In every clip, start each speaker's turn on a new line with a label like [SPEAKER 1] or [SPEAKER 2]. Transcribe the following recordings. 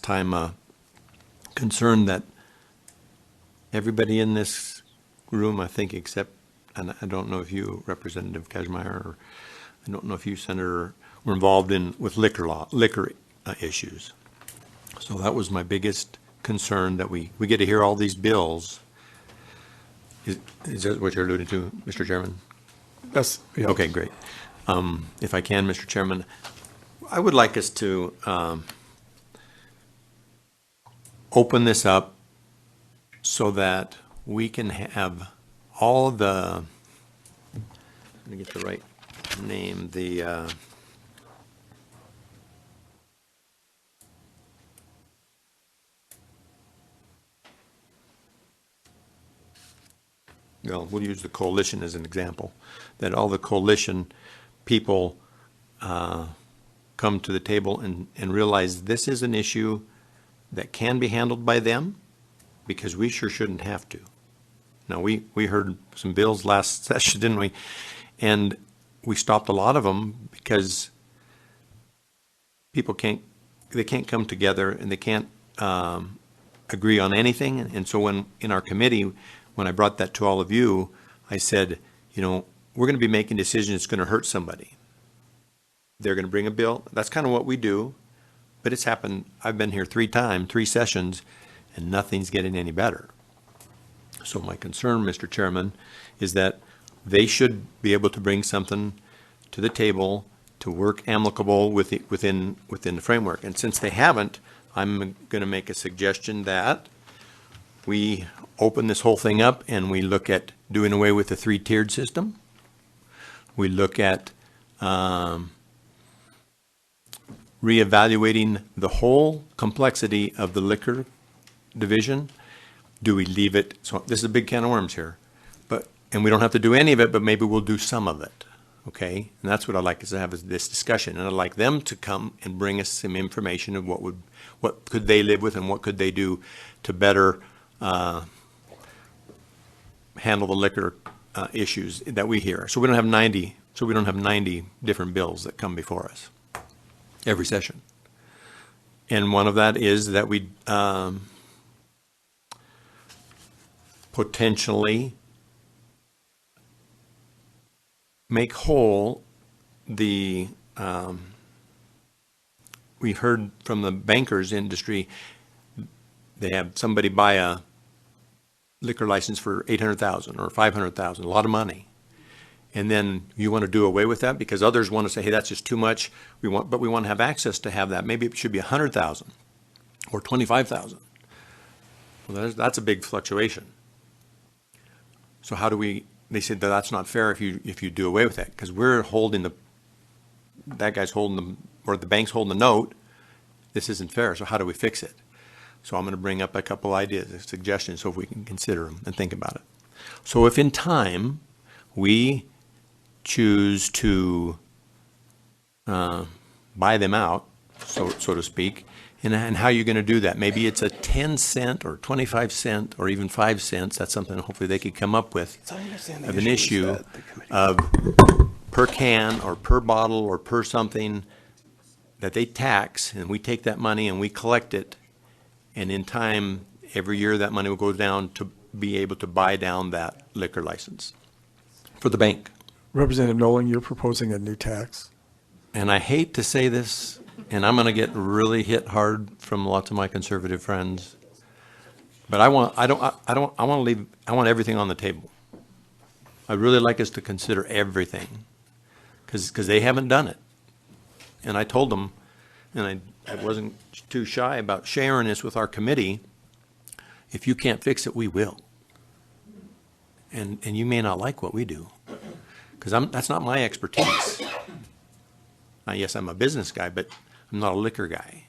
[SPEAKER 1] time concern that everybody in this room, I think, except, and I don't know if you, Representative Kazmaier, or I don't know if you, Senator, were involved with liquor issues. So that was my biggest concern, that we get to hear all these bills. Is that what you're alluding to, Mr. Chairman?
[SPEAKER 2] Yes. Yeah.
[SPEAKER 1] Okay, great. If I can, Mr. Chairman, I would like us to open this up so that we can have all of the, let me get the right name, well, we'll use the coalition as an example, that all the coalition people come to the table and realize this is an issue that can be handled by them, because we sure shouldn't have to. Now, we heard some bills last session, didn't we? And we stopped a lot of them because people can't come together, and they can't agree on anything. And so when, in our committee, when I brought that to all of you, I said, you know, we're going to be making decisions that's going to hurt somebody. They're going to bring a bill. That's kind of what we do. But it's happened. I've been here 3 sessions, and nothing's getting any better. So my concern, Mr. Chairman, is that they should be able to bring something to the table to work amicable within the framework. And since they haven't, I'm going to make a suggestion that we open this whole thing up and we look at doing away with the 3-tiered system. We look at reevaluating the whole complexity of the liquor division. Do we leave it? So this is a big can of worms here, and we don't have to do any of it, but maybe we'll do some of it. Okay, and that's what I'd like us to have, is this discussion, and I'd like them to come and bring us some information of what could they live with and what could they do to better handle the liquor issues that we hear. So we don't have 90 different bills that come before us every session. And one of that is that we potentially make whole the, we heard from the bankers industry, they have somebody buy a liquor license for $800,000 or $500,000, a lot of money. And then you want to do away with that because others want to say, hey, that's just too much. But we want to have access to have that. Maybe it should be $100,000 or $25,000. Well, that's a big fluctuation. So how do we? They said that that's not fair if you do away with that, because we're holding that guy's holding or the bank's holding the note. This isn't fair. So how do we fix it? So I'm going to bring up a couple ideas, suggestions, so if we can consider them and think about it. So if in time we choose to buy them out, so to speak, and how you're going to do that. Maybe it's a 10 cent or 25 cent or even 5 cents. That's something hopefully they could come up with of an issue of per can or per bottle or per something that they tax, and we take that money and we collect it. And in time, every year that money will go down to be able to buy down that liquor license for the bank.
[SPEAKER 2] Representative Nolan, you're proposing a new tax.
[SPEAKER 1] And I hate to say this, and I'm going to get really hit hard from lots of my conservative friends, but I want everything on the table. I'd really like us to consider everything, because they haven't done it. And I told them, and I wasn't too shy about sharing this with our committee. If you can't fix it, we will. And you may not like what we do, because that's not my expertise. Now, yes, I'm a business guy, but I'm not a liquor guy.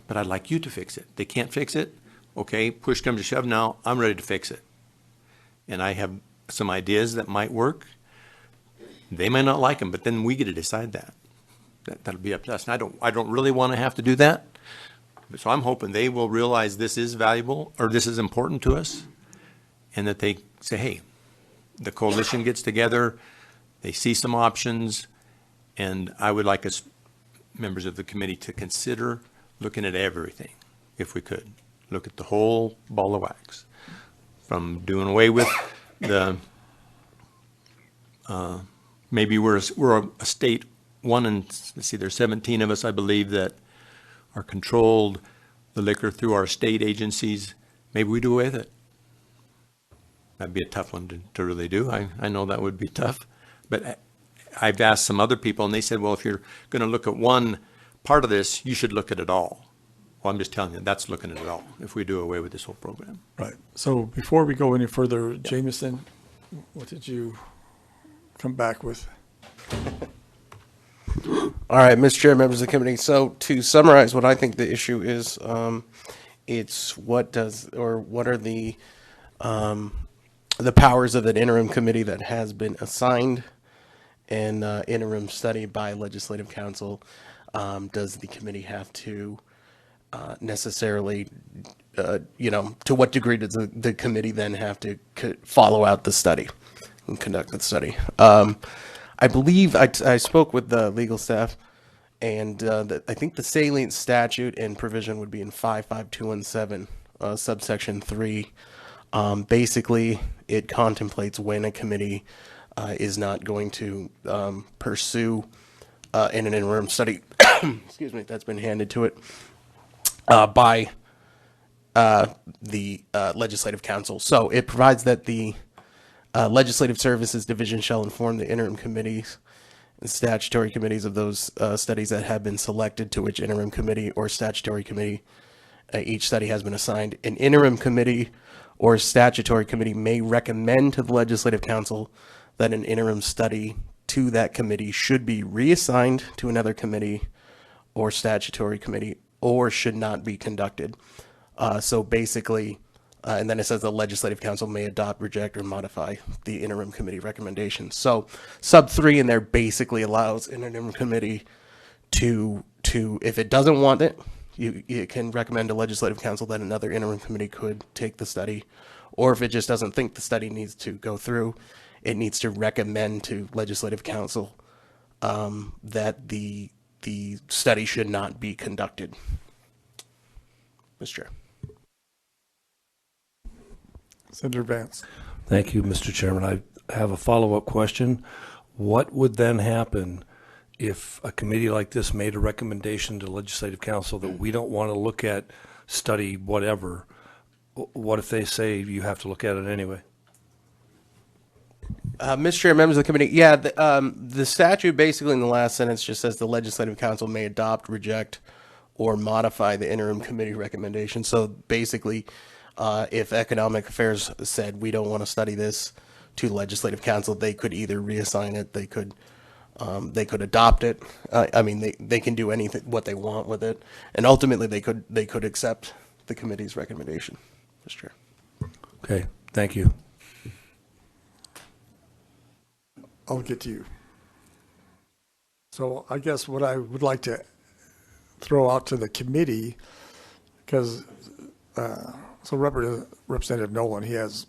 [SPEAKER 1] But I'd like you to fix it. They can't fix it. Okay, push comes to shove, now I'm ready to fix it. And I have some ideas that might work. They may not like them, but then we get to decide that. That'll be up to us. And I don't really want to have to do that. So I'm hoping they will realize this is valuable, or this is important to us, and that they say, hey, the coalition gets together, they see some options, and I would like us, members of the committee, to consider looking at everything. if we could. Look at the whole ball of wax. From doing away with the, maybe we're a state, one in, let's see, there's 17 of us, I believe, that are controlled the liquor through our state agencies. Maybe we do away with it. That'd be a tough one to really do. I know that would be tough. But I've asked some other people, and they said, well, if you're going to look at one part of this, you should look at it all. Well, I'm just telling you, that's looking at it all, if we do away with this whole program.
[SPEAKER 2] Right. So before we go any further, Jameson, what did you come back with?
[SPEAKER 3] All right, Mr. Chair, members of the committee. So to summarize what I think the issue is, it's what are the powers of an interim committee that has been assigned an interim study by legislative council. Does the committee have to necessarily, to what degree does the committee then have to follow out the study and conduct the study? I believe I spoke with the legal staff, and I think the salient statute and provision would be in 55217, subsection 3. Basically, it contemplates when a committee is not going to pursue in an interim study, excuse me, that's been handed to it by the legislative council. So it provides that the Legislative Services Division shall inform the interim committees and statutory committees of those studies that have been selected to which interim committee or statutory committee each study has been assigned. An interim committee or statutory committee may recommend to the Legislative Council that an interim study to that committee should be reassigned to another committee or statutory committee or should not be conducted. So basically, and then it says the Legislative Council may adopt, reject, or modify the interim committee recommendations. So sub 3 in there basically allows an interim committee to if it doesn't want it, you can recommend to Legislative Council that another interim committee could take the study, or if it just doesn't think the study needs to go through, it needs to recommend to Legislative Council that the study should not be conducted. Mr. Chair.
[SPEAKER 2] Senator Vance.
[SPEAKER 4] Thank you, Mr. Chairman. I have a follow-up question. What would then happen if a committee like this made a recommendation to Legislative Council that we don't want to look at, study, whatever? What if they say you have to look at it anyway?
[SPEAKER 3] Mr. Chair, members of the committee, yeah, the statute basically in the last sentence just says the Legislative Council may adopt, reject, or modify the interim committee recommendation. So basically, if Economic Affairs said we don't want to study this to Legislative Council, they could either reassign it, they could adopt it. I mean, they can do anything what they want with it, and ultimately they could accept the committee's recommendation. Mr. Chair.
[SPEAKER 4] Okay, thank you.
[SPEAKER 2] I'll get to you. So I guess what I would like to throw out to the committee, because so Representative Nolan, he has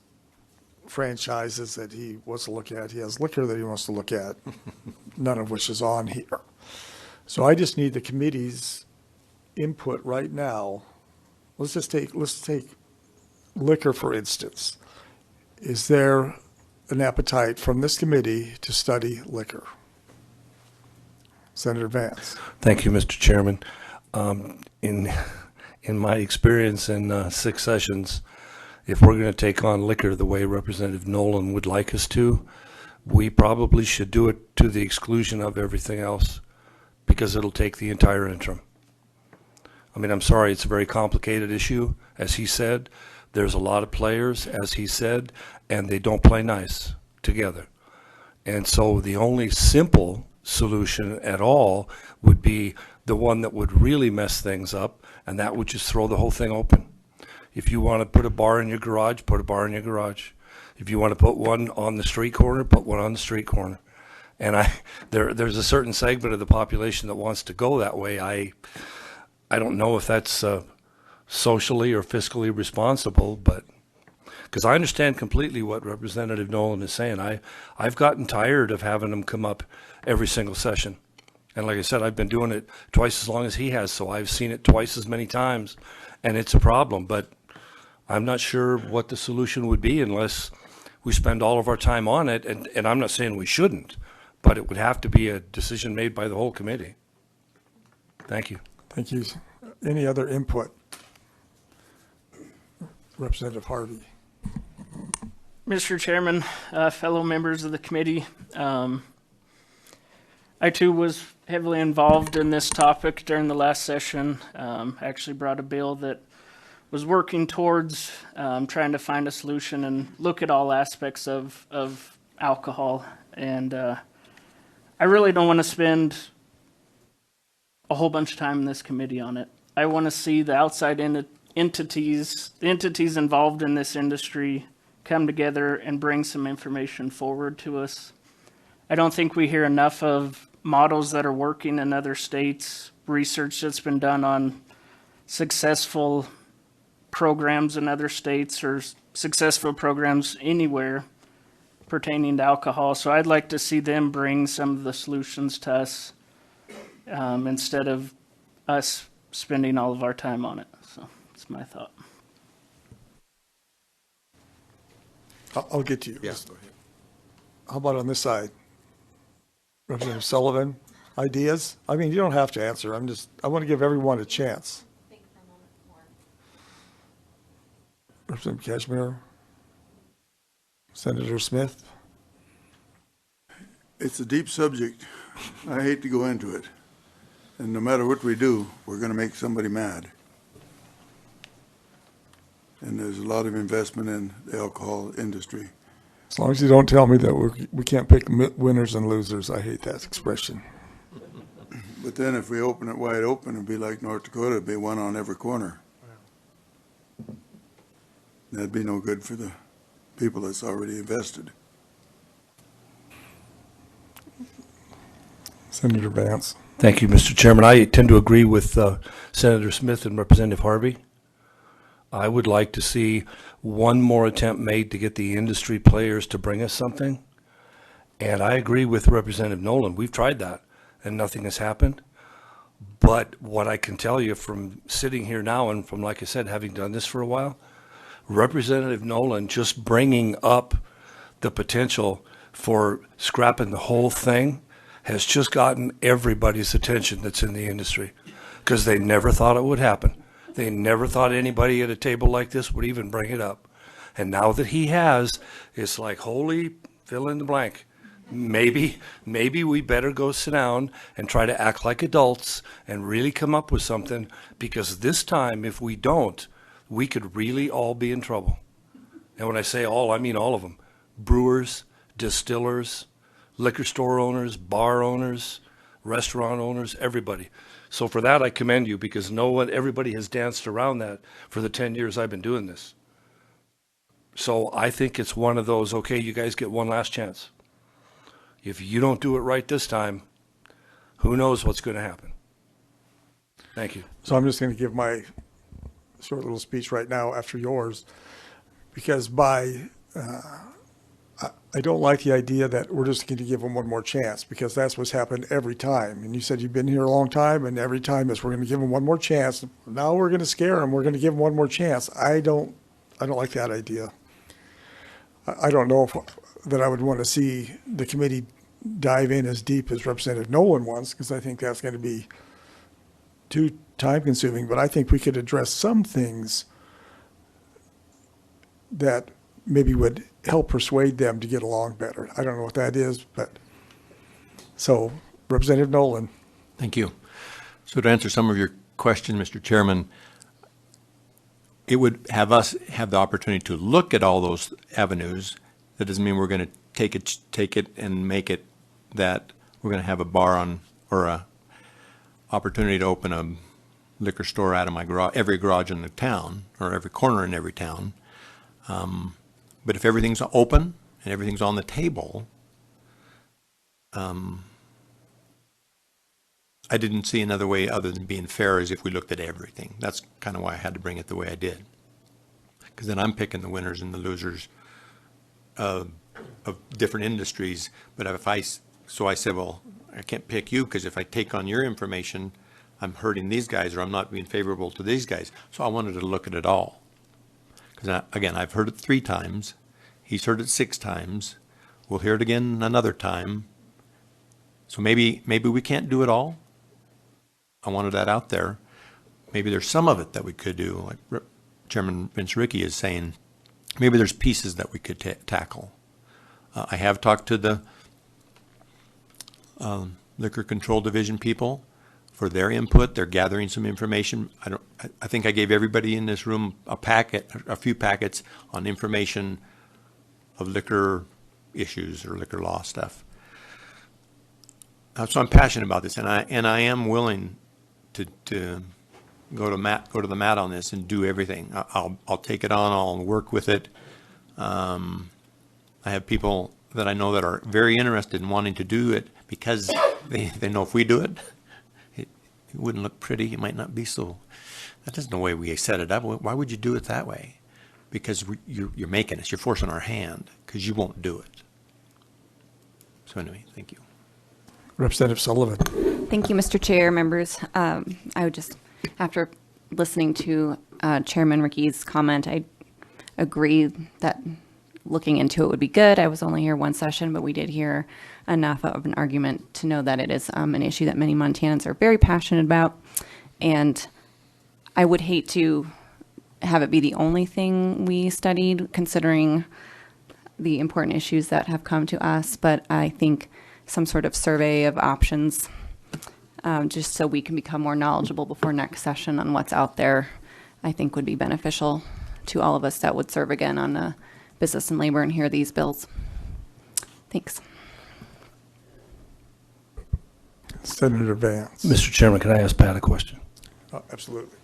[SPEAKER 2] franchises that he wants to look at. He has liquor that he wants to look at, none of which is on here. So I just need the committee's input right now. Let's take liquor, for instance. Is there an appetite from this committee to study liquor? Senator Vance.
[SPEAKER 4] Thank you, Mr. Chairman. In my experience in 6 sessions, if we're going to take on liquor the way Representative Nolan would like us to, we probably should do it to the exclusion of everything else, because it'll take the entire interim. I mean, I'm sorry, it's a very complicated issue. As he said, there's a lot of players, as he said, and they don't play nice together. And so the only simple solution at all would be the one that would really mess things up, and that would just throw the whole thing open. If you want to put a bar in your garage, put a bar in your garage. If you want to put one on the street corner, put one on the street corner. And there's a certain segment of the population that wants to go that way. I don't know if that's socially or fiscally responsible, but because I understand completely what Representative Nolan is saying. I've gotten tired of having them come up every single session. And like I said, I've been doing it twice as long as he has, so I've seen it twice as many times. and it's a problem, but I'm not sure what the solution would be unless we spend all of our time on it, and I'm not saying we shouldn't, but it would have to be a decision made by the whole committee. Thank you.
[SPEAKER 2] Thank you. Any other input? Representative Harvey.
[SPEAKER 5] Mr. Chairman, fellow members of the committee, I too was heavily involved in this topic during the last session. Actually brought a bill that was working towards trying to find a solution and look at all aspects of alcohol. And I really don't want to spend a whole bunch of time in this committee on it. I want to see the outside entities involved in this industry come together and bring some information forward to us. I don't think we hear enough of models that are working in other states, research that's been done on successful programs in other states or successful programs anywhere pertaining to alcohol. So I'd like to see them bring some of the solutions to us instead of us spending all of our time on it. So that's my thought.
[SPEAKER 2] I'll get to you.
[SPEAKER 1] Yeah.
[SPEAKER 2] How about on this side? Representative Sullivan, ideas? I mean, you don't have to answer. I want to give everyone a chance. Representative Cashmere? Senator Smith?
[SPEAKER 6] It's a deep subject. I hate to go into it. And no matter what we do, we're going to make somebody mad. And there's a lot of investment in the alcohol industry.
[SPEAKER 2] As long as you don't tell me that we can't pick winners and losers, I hate that expression.
[SPEAKER 6] But then if we open it wide open, it'd be like North Dakota, it'd be one on every corner. That'd be no good for the people that's already invested.
[SPEAKER 2] Senator Vance.
[SPEAKER 4] Thank you, Mr. Chairman. I tend to agree with Senator Smith and Representative Harvey. I would like to see one more attempt made to get the industry players to bring us something. And I agree with Representative Nolan. We've tried that and nothing has happened. But what I can tell you from sitting here now and from, like I said, having done this for a while, Representative Nolan just bringing up the potential for scrapping the whole thing has just gotten everybody's attention that's in the industry, because they never thought it would happen. They never thought anybody at a table like this would even bring it up. And now that he has, it's like, holy, fill in the blank. Maybe we better go sit down and try to act like adults and really come up with something, because this time, if we don't, we could really all be in trouble. And when I say all, I mean all of them. Brewers, distillers, liquor store owners, bar owners, restaurant owners, everybody. So for that, I commend you, because everybody has danced around that for the 10 years I've been doing this. So I think it's one of those, okay, you guys get one last chance. If you don't do it right this time, who knows what's going to happen. Thank you.
[SPEAKER 2] So I'm just going to give my short little speech right now after yours, because I don't like the idea that we're just going to give them one more chance, because that's what's happened every time. And you said you've been here a long time, and every time is we're going to give them one more chance. Now we're going to scare them. We're going to give them one more chance. I don't like that idea. I don't know that I would want to see the committee dive in as deep as Representative Nolan wants, because I think that's going to be too time consuming. But I think we could address some things that maybe would help persuade them to get along better. I don't know what that is, but so Representative Nolan.
[SPEAKER 1] Thank you. So to answer some of your question, Mr. Chairman, it would have us have the opportunity to look at all those avenues. That doesn't mean we're going to take it and make it that we're going to have a bar on, or a opportunity to open a liquor store out of my garage, every garage in the town, or every corner in every town. But if everything's open and everything's on the table, I didn't see another way other than being fair as if we looked at everything. That's kind of why I had to bring it the way I did. Because then I'm picking the winners and the losers of different industries. But so I said, well, I can't pick you, because if I take on your information, I'm hurting these guys or I'm not being favorable to these guys. So I wanted to look at it all. Because again, I've heard it 3 times. He's heard it 6 times. We'll hear it again another time. So maybe we can't do it all. I wanted that out there. Maybe there's some of it that we could do, like Chairman Vince Rickey is saying. Maybe there's pieces that we could tackle. I have talked to the Liquor Control Division people for their input. They're gathering some information. I think I gave everybody in this room a few packets on information of liquor issues or liquor law stuff. So I'm passionate about this, and I am willing to go to the mat on this and do everything. I'll take it on. I'll work with it. I have people that I know that are very interested in wanting to do it because they know if we do it, it wouldn't look pretty. It might not be so. That isn't the way we set it up. Why would you do it that way? Because you're making us. You're forcing our hand because you won't do it. So anyway, thank you.
[SPEAKER 2] Representative Sullivan.
[SPEAKER 7] Thank you, Mr. Chair, members. I would just, after listening to Chairman Rickey's comment, I agree that looking into it would be good. I was only here one session, but we did hear enough of an argument to know that it is an issue that many Montanans are very passionate about. And I would hate to have it be the only thing we studied, considering the important issues that have come to us. But I think some sort of survey of options, just so we can become more knowledgeable before next session on what's out there, I think would be beneficial to all of us that would serve again on business and labor and hear these bills. Thanks.
[SPEAKER 2] Senator Vance.
[SPEAKER 4] Mr. Chairman, can I ask Pat a question?
[SPEAKER 2] Oh, absolutely.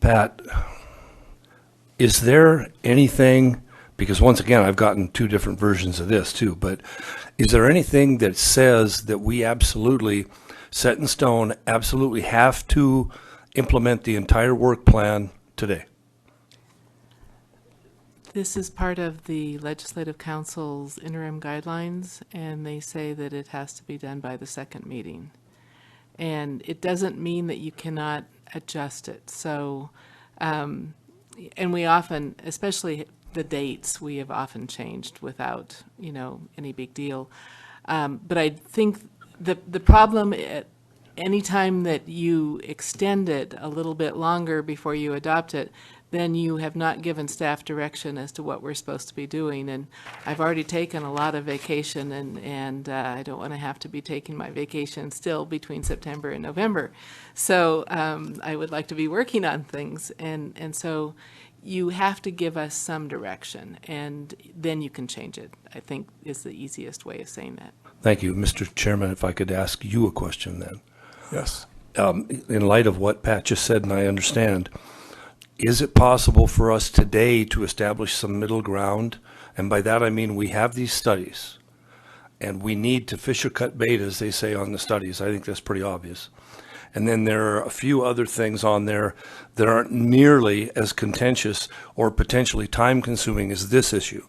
[SPEAKER 4] Pat, is there anything, because once again, I've gotten 2 different versions of this too, but is there anything that says that we absolutely, set in stone, absolutely have to implement the entire work plan today?
[SPEAKER 8] This is part of the Legislative Council's interim guidelines, and they say that it has to be done by the 2nd meeting. And it doesn't mean that you cannot adjust it. So, and we often, especially the dates, we have often changed without, any big deal. But I think the problem at any time that you extend it a little bit longer before you adopt it, then you have not given staff direction as to what we're supposed to be doing. And I've already taken a lot of vacation, and I don't want to have to be taking my vacation still between September and November. So I would like to be working on things. And so you have to give us some direction, and then you can change it, I think is the easiest way of saying that.
[SPEAKER 4] Thank you. Mr. Chairman, if I could ask you a question then.
[SPEAKER 2] Yes.
[SPEAKER 4] In light of what Pat just said, and I understand, is it possible for us today to establish some middle ground? And by that I mean we have these studies, and we need to fish or cut bait, as they say on the studies. I think that's pretty obvious. And then there are a few other things on there that aren't nearly as contentious or potentially time-consuming as this issue.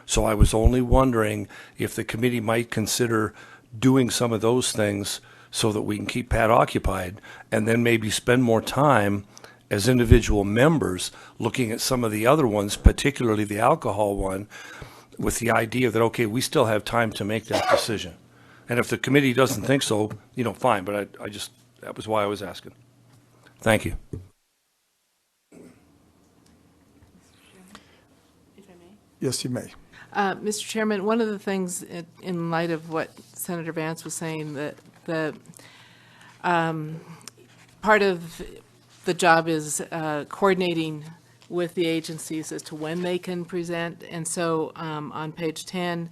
[SPEAKER 4] So I was only wondering if the committee might consider doing some of those things so that we can keep Pat occupied, and then maybe spend more time as individual members looking at some of the other ones, particularly the alcohol one, with the idea that, okay, we still have time to make that decision. And if the committee doesn't think so, fine, but I just, that was why I was asking. Thank you.
[SPEAKER 8] If I may.
[SPEAKER 2] Yes, you may.
[SPEAKER 8] Mr. Chairman, one of the things in light of what Senator Vance was saying, that the part of the job is coordinating with the agencies as to when they can present. And so on page 10,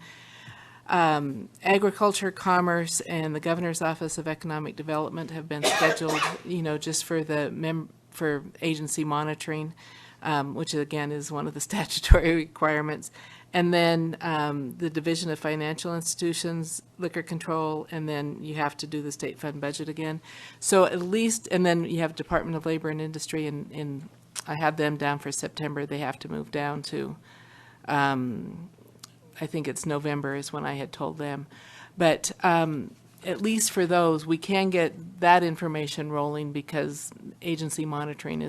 [SPEAKER 8] Agriculture, Commerce, and the Governor's Office of Economic Development have been scheduled, just for for agency monitoring, which again is one of the statutory requirements. And then the Division of Financial Institutions, Liquor Control, and then you have to do the state fund budget again. So at least, and then you have Department of Labor and Industry, and I had them down for September. They have to move down to, I think it's November is when I had told them. But at least for those, we can get that information rolling because agency monitoring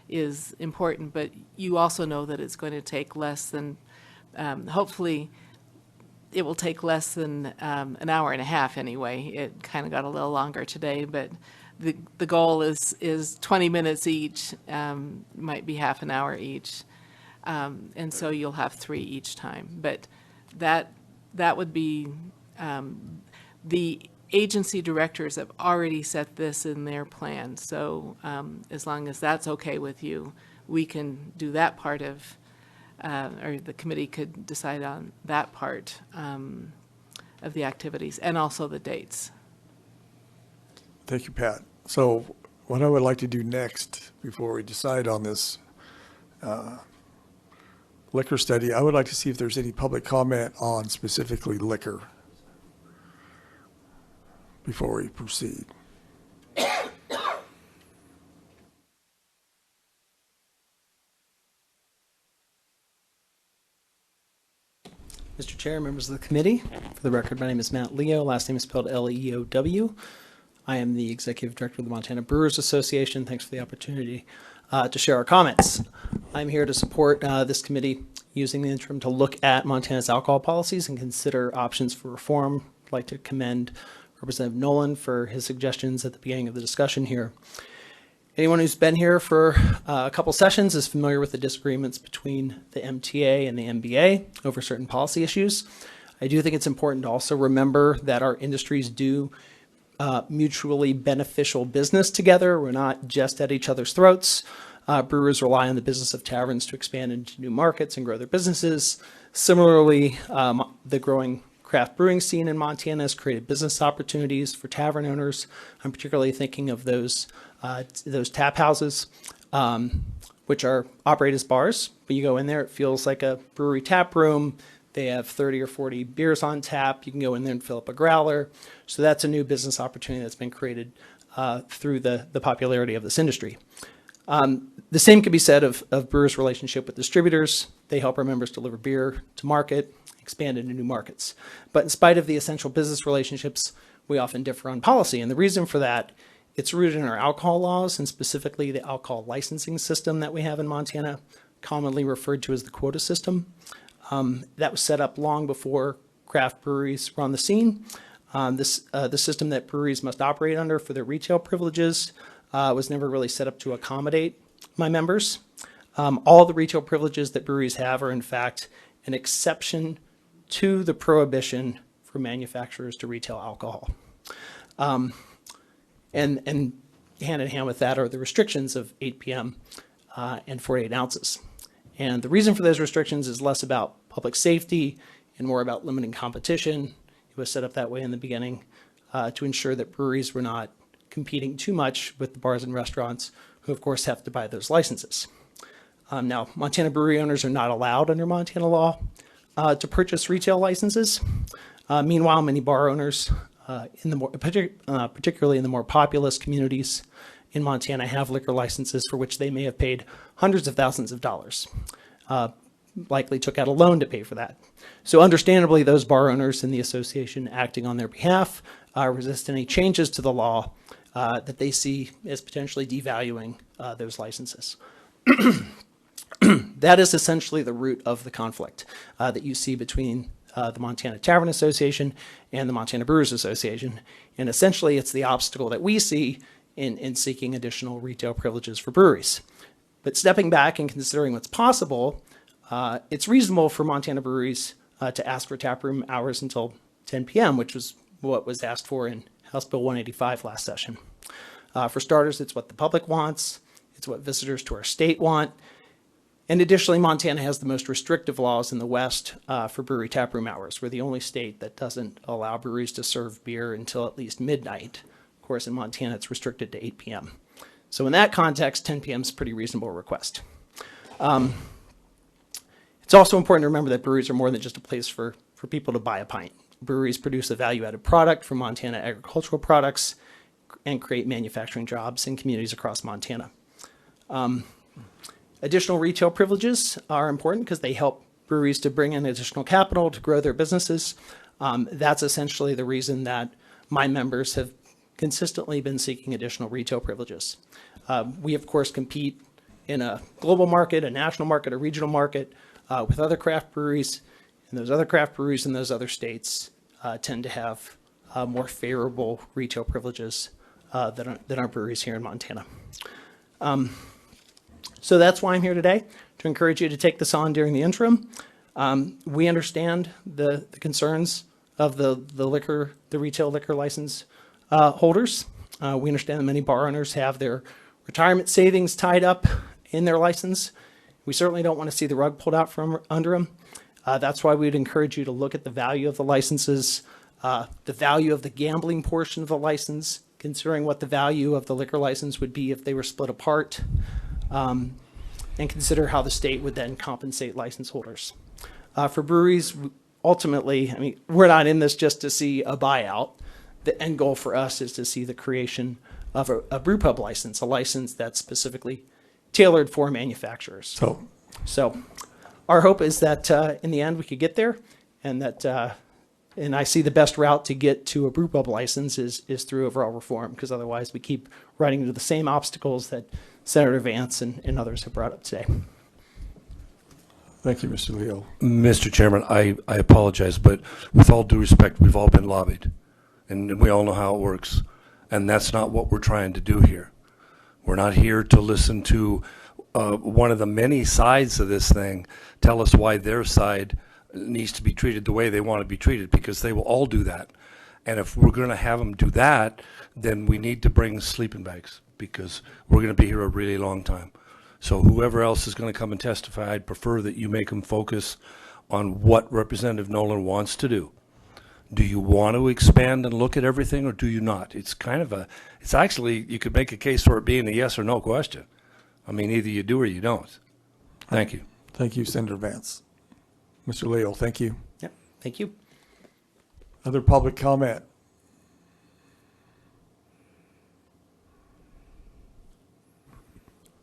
[SPEAKER 8] is important, but you also know that it's going to take less than, hopefully, it will take less than an hour and a half anyway. It kind of got a little longer today, but the goal is 20 minutes each, might be half an hour each. And so you'll have 3 each time. But that would be, the agency directors have already set this in their plan. So as long as that's okay with you, we can do that part of, or the committee could decide on that part of the activities and also the dates.
[SPEAKER 2] Thank you, Pat. So what I would like to do next, before we decide on this liquor study, I would like to see if there's any public comment on specifically liquor before we proceed.
[SPEAKER 9] Mr. Chair, members of the committee, for the record, my name is Matt Leo. Last name is spelled Leow. I am the Executive Director of the Montana Brewers Association. Thanks for the opportunity to share our comments. I'm here to support this committee using the interim to look at Montana's alcohol policies and consider options for reform. I'd like to commend Representative Nolan for his suggestions at the beginning of the discussion here. Anyone who's been here for a couple sessions is familiar with the disagreements between the MTA and the MBA over certain policy issues. I do think it's important to also remember that our industries do mutually beneficial business together. We're not just at each other's throats. Brewers rely on the business of taverns to expand into new markets and grow their businesses. Similarly, the growing craft brewing scene in Montana has created business opportunities for tavern owners. I'm particularly thinking of those tap houses, which are operate as bars. But you go in there, it feels like a brewery tap room. They have 30 or 40 beers on tap. You can go in there and fill up a growler. So that's a new business opportunity that's been created through the popularity of this industry. The same could be said of brewers' relationship with distributors. They help our members deliver beer to market, expand into new markets. But in spite of the essential business relationships, we often differ on policy. And the reason for that, it's rooted in our alcohol laws and specifically the alcohol licensing system that we have in Montana, commonly referred to as the quota system. That was set up long before craft breweries were on the scene. The system that breweries must operate under for their retail privileges was never really set up to accommodate my members. All the retail privileges that breweries have are in fact an exception to the prohibition for manufacturers to retail alcohol. And hand in hand with that are the restrictions of 8 p.m. And 48 ounces. And the reason for those restrictions is less about public safety and more about limiting competition. It was set up that way in the beginning to ensure that breweries were not competing too much with the bars and restaurants, who of course have to buy those licenses. Now, Montana brewery owners are not allowed under Montana law to purchase retail licenses. Meanwhile, many bar owners, particularly in the more populous communities in Montana, have liquor licenses for which they may have paid hundreds of thousands of dollars. Likely took out a loan to pay for that. So understandably, those bar owners in the association acting on their behalf resist any changes to the law that they see as potentially devaluing those licenses. That is essentially the root of the conflict that you see between the Montana Tavern Association and the Montana Brewers Association. And essentially, it's the obstacle that we see in seeking additional retail privileges for breweries. But stepping back and considering what's possible, it's reasonable for Montana breweries to ask for taproom hours until 10 p.m., which was what was asked for in House Bill 185 last session. For starters, it's what the public wants. It's what visitors to our state want. And additionally, Montana has the most restrictive laws in the West for brewery taproom hours. We're the only state that doesn't allow breweries to serve beer until at least midnight. Of course, in Montana, it's restricted to 8 p.m. So in that context, 10 p.m. is a pretty reasonable request. It's also important to remember that breweries are more than just a place for people to buy a pint. Breweries produce a value-added product from Montana agricultural products and create manufacturing jobs in communities across Montana. Additional retail privileges are important because they help breweries to bring in additional capital to grow their businesses. That's essentially the reason that my members have consistently been seeking additional retail privileges. We, of course, compete in a global market, a national market, a regional market with other craft breweries, and those other craft breweries in those other states tend to have more favorable retail privileges than our breweries here in Montana. So that's why I'm here today, to encourage you to take this on during the interim. We understand the concerns of the retail liquor license holders. We understand that many bar owners have their retirement savings tied up in their license. We certainly don't want to see the rug pulled out from under them. That's why we'd encourage you to look at the value of the licenses, the value of the gambling portion of the license, considering what the value of the liquor license would be if they were split apart, and consider how the state would then compensate license holders. For breweries, ultimately, I mean, we're not in this just to see a buyout. The end goal for us is to see the creation of a brew pub license, a license that's specifically tailored for manufacturers. So our hope is that in the end we could get there, and that and I see the best route to get to a brew pub license is through overall reform, because otherwise we keep running into the same obstacles that Senator Vance and others have brought up today.
[SPEAKER 2] Thank you, Mr. Leo.
[SPEAKER 4] Mr. Chairman, I apologize, but with all due respect, we've all been lobbied, and we all know how it works, and that's not what we're trying to do here. We're not here to listen to one of the many sides of this thing tell us why their side needs to be treated the way they want to be treated, because they will all do that. And if we're going to have them do that, then we need to bring sleeping bags, because we're going to be here a really long time. So whoever else is going to come and testify, I'd prefer that you make them focus on what Representative Nolan wants to do. Do you want to expand and look at everything, or do you not? It's kind of it's actually, you could make a case for it being a yes or no question. I mean, either you do or you don't. Thank you.
[SPEAKER 2] Thank you, Senator Vance. Mr. Leo, thank you.
[SPEAKER 9] Yep, thank you.
[SPEAKER 2] Other public comment?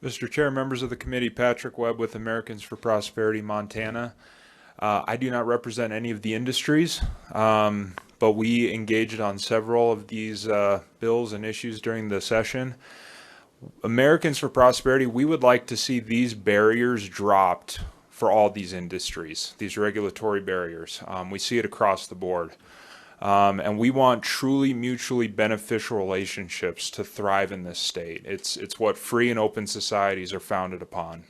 [SPEAKER 10] Mr. Chair, members of the committee, Patrick Webb with Americans for Prosperity, Montana. I do not represent any of the industries, but we engaged on several of these bills and issues during the session. Americans for Prosperity, we would like to see these barriers dropped for all these industries, these regulatory barriers. We see it across the board. And we want truly mutually beneficial relationships to thrive in this state. It's what free and open societies are founded upon.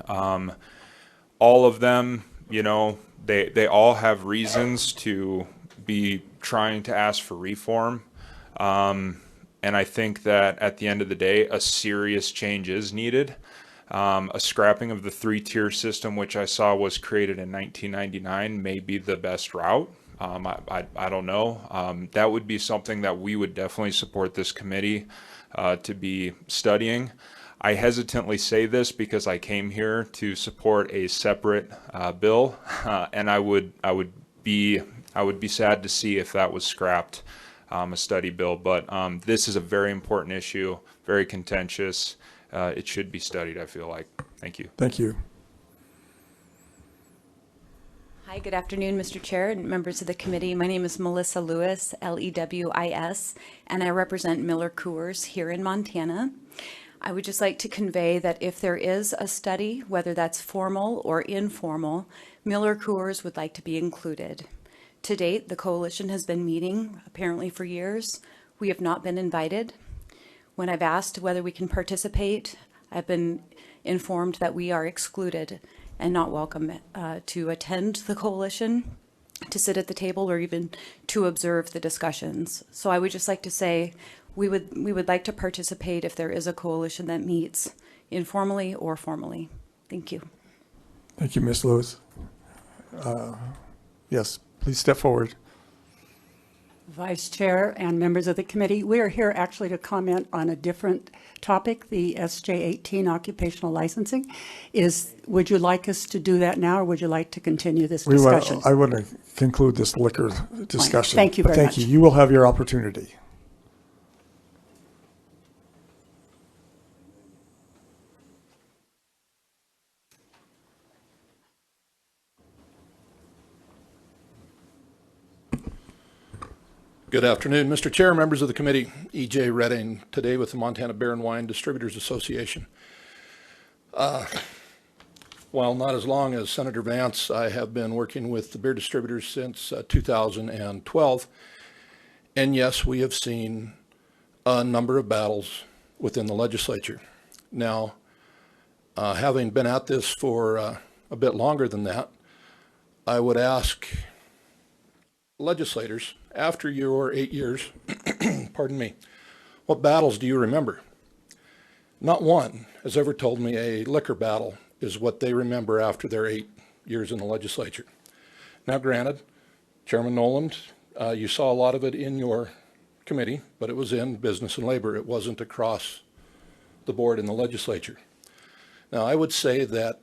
[SPEAKER 10] All of them, you know, they all have reasons to be trying to ask for reform. And I think that at the end of the day, a serious change is needed. A scrapping of the three-tier system, which I saw was created in 1999, may be the best route. I don't know. That would be something that we would definitely support this committee to be studying. I hesitantly say this because I came here to support a separate bill, and I would be sad to see if that was scrapped, a study bill. But this is a very important issue, very contentious. It should be studied, I feel like. Thank you.
[SPEAKER 2] Thank you.
[SPEAKER 7] Hi, good afternoon, Mr. Chair and members of the committee. My name is Melissa Lewis, Lewis, and I represent Miller Coors here in Montana. I would just like to convey that if there is a study, whether that's formal or informal, Miller Coors would like to be included. To date, the coalition has been meeting apparently for years. We have not been invited. When I've asked whether we can participate, I've been informed that we are excluded and not welcome to attend the coalition, to sit at the table, or even to observe the discussions. So I would just like to say we would like to participate if there is a coalition that meets informally or formally. Thank you.
[SPEAKER 2] Thank you, Ms. Lewis. Yes, please step forward.
[SPEAKER 11] Vice Chair and members of the committee, we are here actually to comment on a different topic, the SJ18 occupational licensing. Would you like us to do that now, or would you like to continue this discussion?
[SPEAKER 2] I want to conclude this liquor discussion.
[SPEAKER 11] Thank you very much.
[SPEAKER 2] Thank you. You will have your opportunity.
[SPEAKER 12] Good afternoon, Mr. Chair, members of the committee. E.J. Redding, today with the Montana Beer and Wine Distributors Association. While not as long as Senator Vance, I have been working with the beer distributors since 2012. And yes, we have seen a number of battles within the legislature. Now, having been at this for a bit longer than that, I would ask legislators, after your 8 years, pardon me, what battles do you remember? Not one has ever told me a liquor battle is what they remember after their 8 years in the legislature. Now granted, Chairman Noland, you saw a lot of it in your committee, but it was in business and labor. It wasn't across the board in the legislature. Now I would say that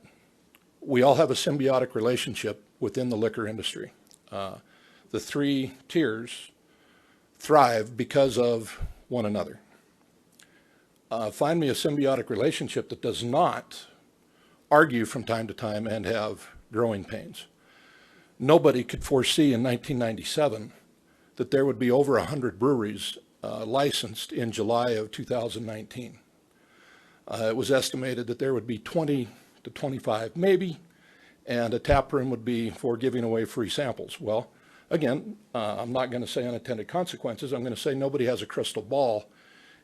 [SPEAKER 12] we all have a symbiotic relationship within the liquor industry. The 3 tiers thrive because of one another. Find me a symbiotic relationship that does not argue from time to time and have growing pains. Nobody could foresee in 1997 that there would be over 100 breweries licensed in July of 2019. It was estimated that there would be 20 to 25 maybe, and a tap room would be for giving away free samples. Well, again, I'm not going to say unintended consequences. I'm going to say nobody has a crystal ball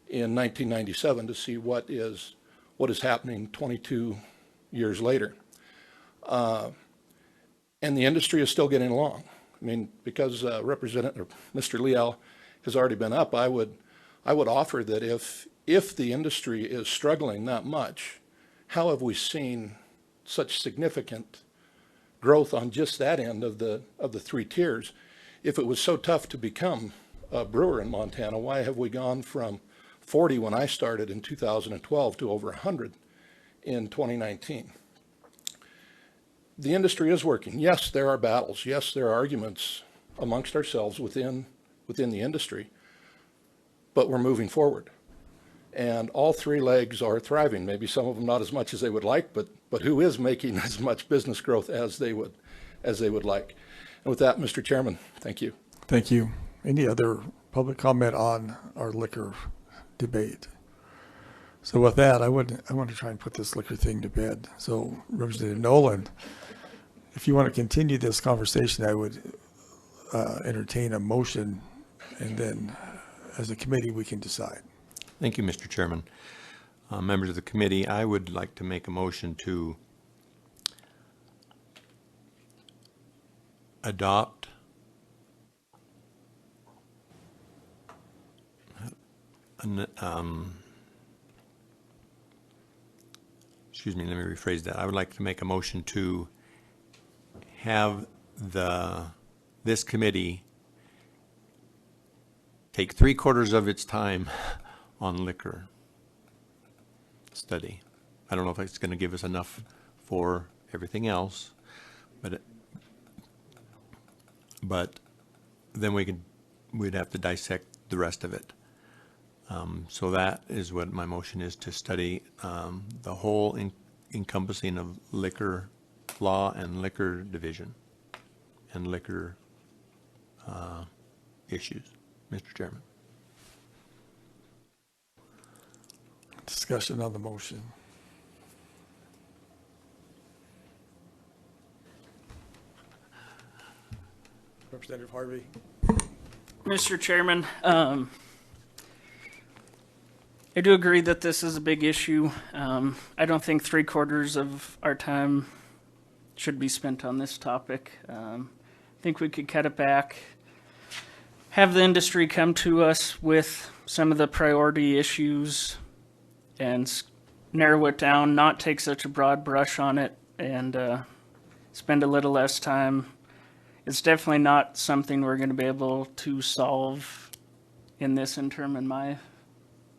[SPEAKER 12] in 1997 to see what is happening 22 years later. And the industry is still getting along. I mean, because Representative Mr. Leal has already been up, I would offer that if the industry is struggling that much, how have we seen such significant growth on just that end of the 3 tiers? If it was so tough to become a brewer in Montana, why have we gone from 40 when I started in 2012 to over 100 in 2019? The industry is working. Yes, there are battles. Yes, there are arguments amongst ourselves within the industry, but we're moving forward. And all 3 legs are thriving. Maybe some of them not as much as they would like, but who is making as much business growth as they would like. And with that, Mr. Chairman, thank you.
[SPEAKER 2] Thank you. Any other public comment on our liquor debate? So with that, I want to try and put this liquor thing to bed. So Representative Noland, if you want to continue this conversation, I would entertain a motion, and then as a committee, we can decide.
[SPEAKER 1] Thank you, Mr. Chairman. Members of the committee, I would like to make a motion to adopt excuse me, let me rephrase that. I would like to make a motion to have this committee take 3/4 of its time on liquor study. I don't know if it's going to give us enough for everything else, but then we'd have to dissect the rest of it. So that is what my motion is, to study the whole encompassing of liquor law and liquor division and liquor issues, Mr. Chairman.
[SPEAKER 2] Discussion on the motion. Representative Harvey.
[SPEAKER 5] Mr. Chairman, I do agree that this is a big issue. I don't think 3/4 of our time should be spent on this topic. I think we could cut it back, have the industry come to us with some of the priority issues and narrow it down, not take such a broad brush on it, and spend a little less time. It's definitely not something we're going to be able to solve in this interim, in my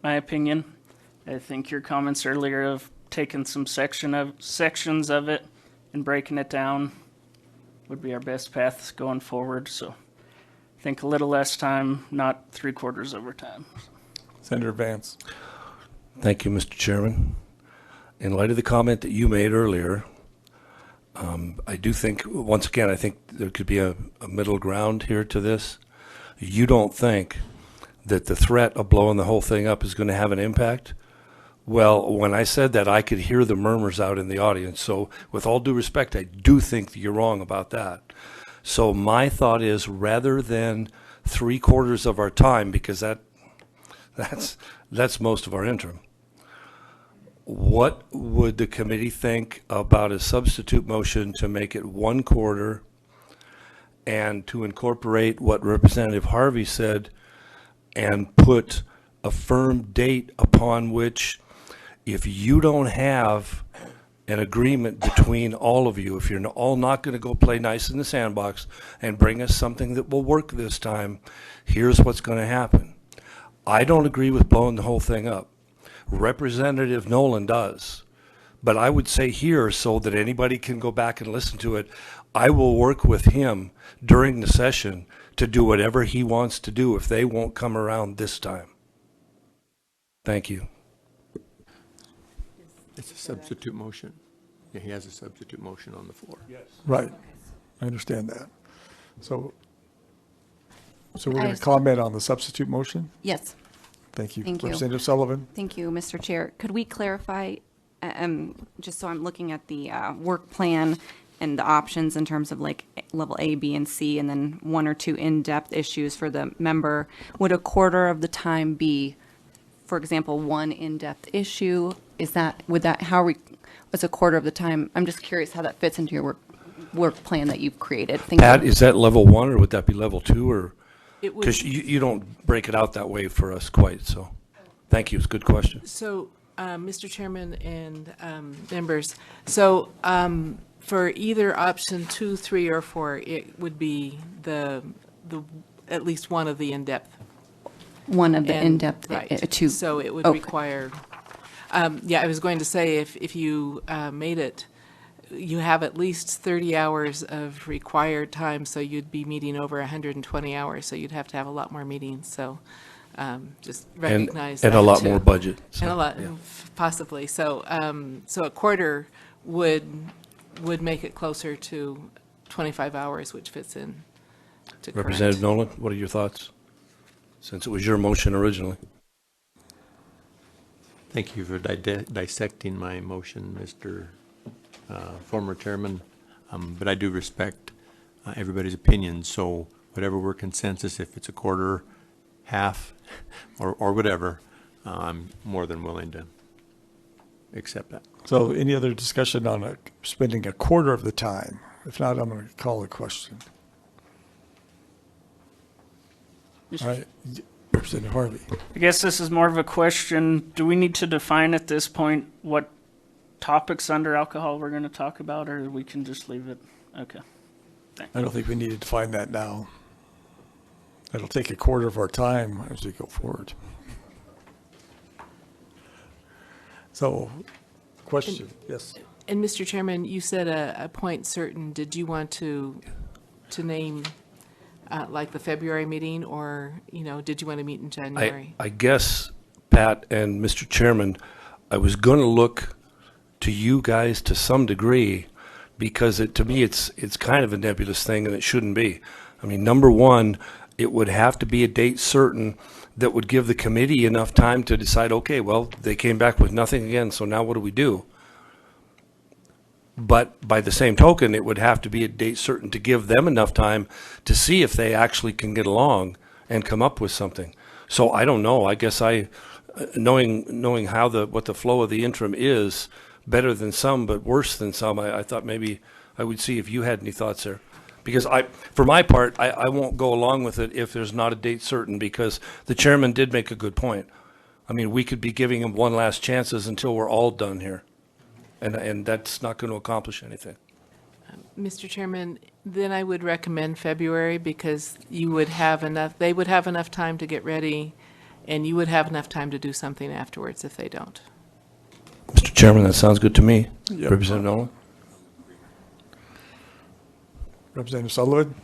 [SPEAKER 5] opinion. I think your comments earlier of taking some sections of it and breaking it down would be our best path going forward. So I think a little less time, not 3/4 over time.
[SPEAKER 2] Senator Vance.
[SPEAKER 4] Thank you, Mr. Chairman. In light of the comment that you made earlier, I do think, once again, I think there could be a middle ground here to this. you don't think that the threat of blowing the whole thing up is going to have an impact? Well, when I said that, I could hear the murmurs out in the audience. So with all due respect, I do think that you're wrong about that. So my thought is, rather than 3/4 of our time, because that's most of our interim, what would the committee think about a substitute motion to make it 1/4 and to incorporate what Representative Harvey said and put a firm date upon which, if you don't have an agreement between all of you, if you're all not going to go play nice in the sandbox and bring us something that will work this time, here's what's going to happen. I don't agree with blowing the whole thing up. Representative Nolan does. But I would say here, so that anybody can go back and listen to it, I will work with him during the session to do whatever he wants to do if they won't come around this time. Thank you.
[SPEAKER 1] It's a substitute motion. Yeah, he has a substitute motion on the floor. Yes.
[SPEAKER 2] Right. I understand that. So we're going to comment on the substitute motion?
[SPEAKER 7] Yes.
[SPEAKER 2] Thank you.
[SPEAKER 7] Thank you.
[SPEAKER 2] Representative Sullivan?
[SPEAKER 7] Thank you, Mr. Chair. Could we clarify, just so I'm looking at the work plan and the options in terms of like level A, B, and C, and then 1 or 2 in-depth issues for the member, would 1/4 of the time be, for example, 1 in-depth issue? What's 1/4 of the time? I'm just curious how that fits into your work plan that you've created. Thank
[SPEAKER 4] Pat,
[SPEAKER 7] you.
[SPEAKER 4] is that level 1 or would that be level 2? Or
[SPEAKER 8] It would,
[SPEAKER 4] because you don't break it out that way for us quite, so thank you. It's a good question.
[SPEAKER 8] so, Mr. Chairman and members, so for either option 2, 3, or 4, it would be the at least one of the in-depth.
[SPEAKER 7] One of the
[SPEAKER 8] And-
[SPEAKER 7] in-depth,
[SPEAKER 8] right.
[SPEAKER 7] two.
[SPEAKER 8] So it would
[SPEAKER 7] Okay.
[SPEAKER 8] require, yeah, I was going to say, if you made it, you have at least 30 hours of required time, so you'd be meeting over 120 hours, so you'd have to have a lot more meetings, so just recognize that
[SPEAKER 4] And a lot
[SPEAKER 8] too.
[SPEAKER 4] more budget. so,
[SPEAKER 8] And a lot,
[SPEAKER 4] yeah.
[SPEAKER 8] possibly. So, so 1/4 would make it closer to 25 hours, which fits in to correct.
[SPEAKER 4] Representative Nolan, what are your thoughts? Since it was your motion originally.
[SPEAKER 1] Thank you for dissecting my motion, Mr. Former Chairman. But I do respect everybody's opinion, so whatever we're consensus, if it's 1/4, half, or whatever, I'm more than willing to accept that.
[SPEAKER 2] So any other discussion on spending 1/4 of the time? If not, I'm going to call the question. All right, Representative Harvey.
[SPEAKER 5] I guess this is more of a question. Do we need to define at this point what topics under alcohol we're going to talk about, or we can just leave it? Okay.
[SPEAKER 2] I don't think we need to define that now. It'll take 1/4 of our time as we go forward. So, question, yes.
[SPEAKER 8] And Mr. Chairman, you said a point certain. Did you want to name like the February meeting, or, did you want to meet in January?
[SPEAKER 4] I guess, Pat and Mr. Chairman, I was going to look to you guys to some degree, because to me it's kind of a nebulous thing, and it shouldn't be. I mean, number one, it would have to be a date certain that would give the committee enough time to decide, okay, well, they came back with nothing again, so now what do we do? But by the same token, it would have to be a date certain to give them enough time to see if they actually can get along and come up with something. So I don't know. I guess knowing how what the flow of the interim is, better than some but worse than some, I thought maybe I would see if you had any thoughts there. Because for my part, I won't go along with it if there's not a date certain, because the chairman did make a good point. I mean, we could be giving him one last chances until we're all done here. And that's not going to accomplish anything.
[SPEAKER 8] Mr. Chairman, then I would recommend February, because they would have enough time to get ready, and you would have enough time to do something afterwards if they don't.
[SPEAKER 4] Mr. Chairman, that sounds good to me.
[SPEAKER 2] Yep.
[SPEAKER 4] Representative Nolan?
[SPEAKER 2] Representative Sullivan?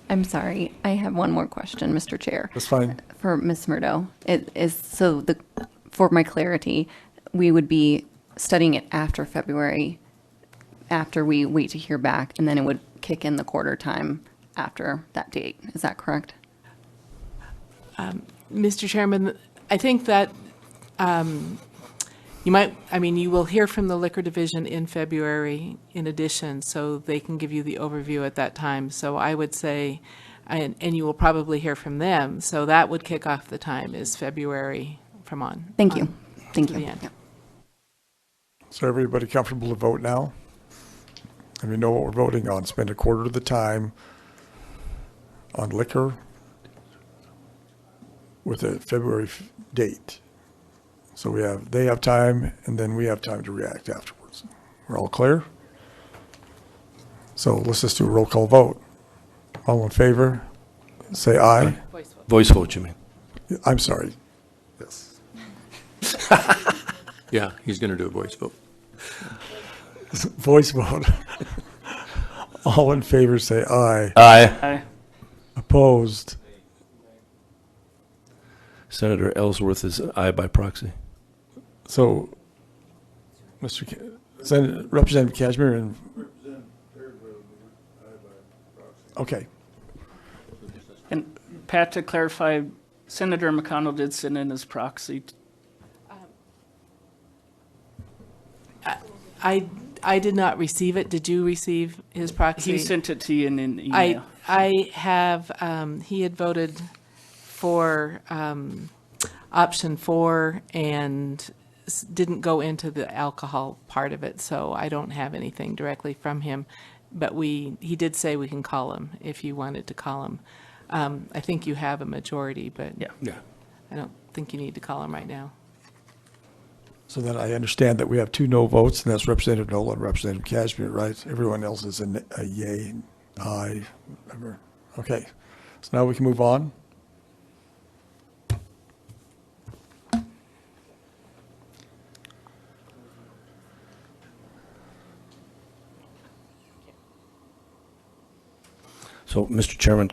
[SPEAKER 7] I'm sorry, I have one more question, Mr. Chair.
[SPEAKER 2] That's fine.
[SPEAKER 7] For Ms. Murdo. For my clarity, we would be studying it after February, after we wait to hear back, and then it would kick in the 1/4 time after that date. Is that correct?
[SPEAKER 8] Mr. Chairman, I think that you will hear from the Liquor Division in February in addition, so they can give you the overview at that time. So I would say, and you will probably hear from them, so that would kick off the time is February from on.
[SPEAKER 7] Thank you. Thank
[SPEAKER 8] to
[SPEAKER 7] you.
[SPEAKER 8] the end.
[SPEAKER 7] Yeah.
[SPEAKER 2] So everybody comfortable to vote now? And we know what we're voting on. Spend a quarter of the time on liquor with a February date. So they have time, and then we have time to react afterwards. We're all clear? So let's just do a roll call vote. All in favor, say aye.
[SPEAKER 4] Voice vote, you mean?
[SPEAKER 2] I'm sorry. Yes.
[SPEAKER 1] Yeah, he's going to do a voice vote.
[SPEAKER 2] Voice vote. All in favor, say aye.
[SPEAKER 5] Aye.
[SPEAKER 2] Opposed?
[SPEAKER 4] Senator Ellsworth is aye by proxy.
[SPEAKER 2] So, Representative Cashmere and. Okay.
[SPEAKER 5] And Pat, to clarify, Senator McConnell did send in his proxy.
[SPEAKER 8] I did not receive it. Did you receive his proxy?
[SPEAKER 5] He sent it to you in an email.
[SPEAKER 8] I have, he had voted for option 4 and didn't go into the alcohol part of it, so I don't have anything directly from him. But he did say we can call him if you wanted to call him. I think you have a majority, but
[SPEAKER 4] Yeah.
[SPEAKER 8] I don't think you need to call him right now.
[SPEAKER 2] So then I understand that we have 2 no votes, and that's Representative Nolan and Representative Cashmere, right? Everyone else is a yay, aye, whatever. Okay, so now we can move on.
[SPEAKER 4] So, Mr. Chairman,